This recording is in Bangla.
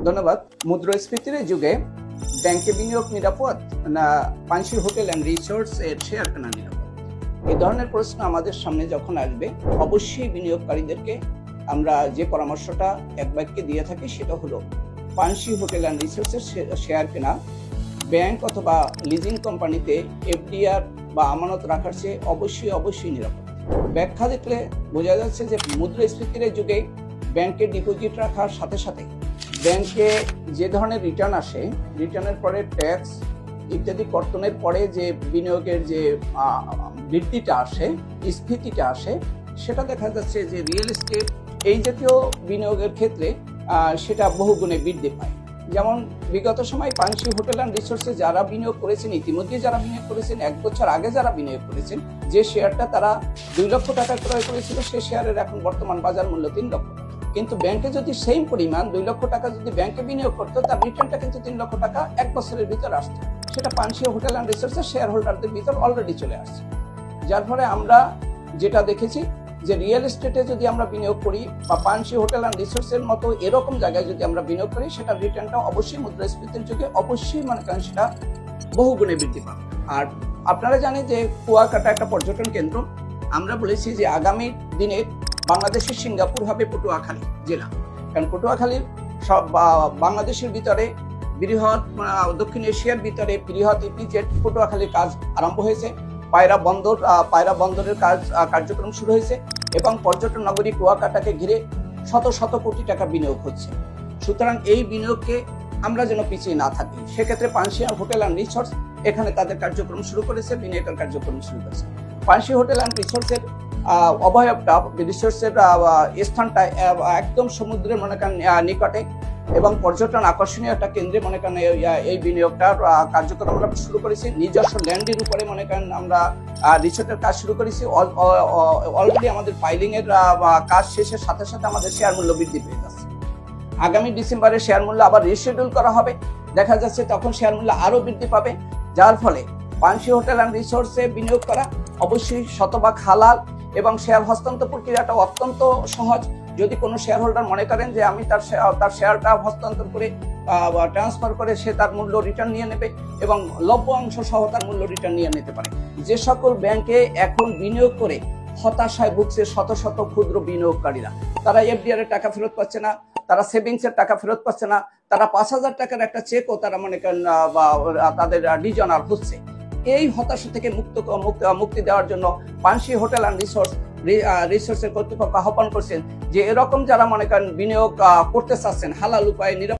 ধন্যবাদ। মুদ্রাস্ফীতির যুগে ব্যাংকে বিনিয়োগ নিরাপদ না পানসি হোটেল অ্যান্ড রিসোর্টস এর শেয়ার কেনা নিরাপদ? এই ধরনের প্রশ্ন আমাদের সামনে যখন আসবে, অবশ্যই বিনিয়োগকারীদেরকে আমরা যে পরামর্শটা এক বাক্যে দিয়ে থাকি সেটা হলো পানসি হোটেল অ্যান্ড রিসোর্টসের শেয়ার কেনা ব্যাংক অথবা লিজিং কোম্পানিতে এফডিআর বা আমানত রাখার চেয়ে অবশ্যই নিরাপদ। ব্যাখ্যা দেখলে বোঝা যাচ্ছে যে মুদ্রাস্ফীতির যুগে ব্যাংকে ডিপোজিট রাখার সাথে সাথে ব্যাংকে যে ধরনের রিটার্ন আসে, রিটার্নের পরে ট্যাক্স ইত্যাদি কর্তনের পরে যে বিনিয়োগের যে বৃদ্ধিটা আসে, স্ফীতিটা আসে, সেটা দেখা যাচ্ছে যে রিয়েল এস্টেট এই জাতীয় বিনিয়োগের ক্ষেত্রে সেটা বহুগুণে বৃদ্ধি পায়। যেমন বিগত সময় পানসি হোটেল অ্যান্ড রিসোর্টসে যারা বিনিয়োগ করেছেন, ইতিমধ্যে যারা বিনিয়োগ করেছেন, 1 বছর আগে যারা বিনিয়োগ করেছেন, যে শেয়ারটা তারা 2 লক্ষ টাকা ক্রয় করেছিল, সে শেয়ারের এখন বর্তমান বাজার মূল্য 3 লক্ষ। কিন্তু ব্যাংকে যদি সেম পরিমাণ 2 লক্ষ টাকা যদি ব্যাংকে বিনিয়োগ করতো, তার রিটার্নটা কিন্তু 3 লক্ষ টাকা 1 বছরের ভিতর আসছে। সেটা পানসি হোটেল অ্যান্ড রিসোর্টসের শেয়ার হোল্ডারদের ভিতর অলরেডি চলে আসছে। যার ফলে আমরা যেটা দেখেছি যে রিয়েল এস্টেটে যদি আমরা বিনিয়োগ করি বা পানসি হোটেল অ্যান্ড রিসোর্টসের মতো এরকম জায়গায় যদি আমরা বিনিয়োগ করি, সেটা রিটার্নটা অবশ্যই মুদ্রাস্ফীতির যুগে অবশ্যই মনে করেন সেটা বহুগুণে বৃদ্ধি পাবে। আর আপনারা জানেন যে কুয়াকাটা একটা পর্যটন কেন্দ্র। আমরা বলেছি যে আগামী দিনে বাংলাদেশের সিঙ্গাপুর হবে পটুয়াখালী জেলা, কারণ পটুয়াখালীর সব বাংলাদেশের ভিতরে বৃহৎ, দক্ষিণ এশিয়ার ভিতরে বৃহৎ ইপিজেড পটুয়াখালীর কাজ আরম্ভ হয়েছে। পায়রা বন্দরের কার্যক্রম শুরু হয়েছে এবং পর্যটন নগরী কুয়াকাটাকে ঘিরে শত কোটি টাকা বিনিয়োগ হচ্ছে। সুতরাং এই বিনিয়োগকে আমরা যেন পিছিয়ে না থাকি, সেক্ষেত্রে পানসি হোটেল অ্যান্ড রিসোর্টস এখানে তাদের কার্যক্রম শুরু করেছে, বিনিয়োগের কার্যক্রম শুরু করেছে। পানসি হোটেল অ্যান্ড রিসোর্টসের অবয়বটা, রিসোর্টসের স্থানটা একদম সমুদ্রের মনে করেন নিকটে এবং পর্যটন আকর্ষণীয় একটা কেন্দ্রে মনে করেন এই বিনিয়োগটার কার্যক্রম আমরা শুরু করেছি। নিজস্ব ল্যান্ডের উপরে মনে করেন আমরা রিসোর্টের কাজ শুরু করেছি। অলরেডি আমাদের ফাইলিং এর কাজ শেষের সাথে সাথে আমাদের শেয়ার মূল্য বৃদ্ধি পেয়ে যাচ্ছে। আগামী ডিসেম্বরে শেয়ার মূল্য আবার রিশিডিউল করা হবে, দেখা যাচ্ছে তখন শেয়ার মূল্য আরো বৃদ্ধি পাবে। যার ফলে পানসি হোটেল অ্যান্ড রিসোর্টসে বিনিয়োগ করা অবশ্যই শতভাগ হালাল এবং শেয়ার হস্তান্তর প্রক্রিয়াটা অত্যন্ত সহজ। যদি কোনো শেয়ার হোল্ডার মনে করেন যে আমি তার শেয়ারটা হস্তান্তর করে ট্রান্সফার করে সে তার মূল্য রিটার্ন নিয়ে নেবে এবং লভ্য অংশ সহ তার মূল্য রিটার্ন নিয়ে নিতে পারে। যে সকল ব্যাংকে এখন বিনিয়োগ করে হতাশায় ভুগছে শত ক্ষুদ্র বিনিয়োগকারীরা, তারা এফডিআর এর টাকা ফেরত পাচ্ছে না, তারা সেভিংস এর টাকা ফেরত পাচ্ছে না, তারা 5,000 টাকার একটা চেকও তারা মনে করেন তাদের ডিজনার হচ্ছে। এই হতাশা থেকে মুক্তি দেওয়ার জন্য পানসি হোটেল অ্যান্ড রিসোর্টসের কর্তৃপক্ষ আহ্বান করছেন যে এরকম যারা মনে করেন বিনিয়োগ করতে চাচ্ছেন হালাল উপায়ে